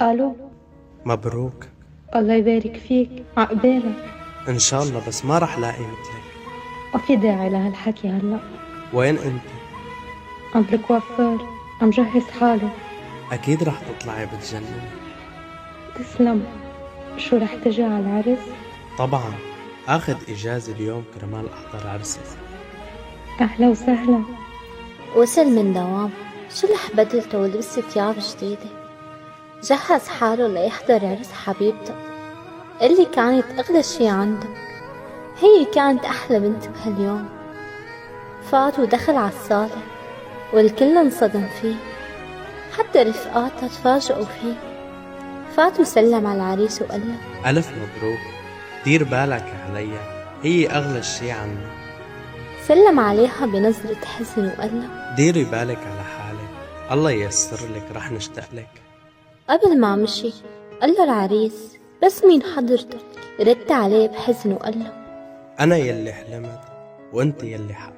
الو. مبروك. الله يبارك فيك، عقبالك. ان شاء الله، بس ما رح لاقي مثلك. ما في داعي لهالحكي هلا. وين انت؟ عم بالكوافير، عم جهز حالي. اكيد رح تطلعي بتجنني. تسلم. شو رح تجي على العرس؟ طبعا، اخذ اجازة اليوم كرمال احضر عرسك. اهلا وسهلا. وصل من دوام، شلح بدلته ولبس ثياب جديدة، جهز حاله ليحضر عرس حبيبته اللي كانت أغلى شي عنده. هي كانت أحلى بنت بهاليوم. فات ودخل على الصالة والكل انصدم فيه، حتى رفقاتها تفاجئوا فيه. فات وسلم على العريس وقال له: الف مبروك، دير بالك عليا، هي اغلى شي عنا. سلم عليها بنظرة حزن وقال له: ديري بالك على حالك، الله ييسر لك، رح نشتاق لك. قبل ما مشي قال له العريس: بس مين حضرتك؟ رد عليه بحزن وقال له: انا يلي حلمت وانت يلي حققت.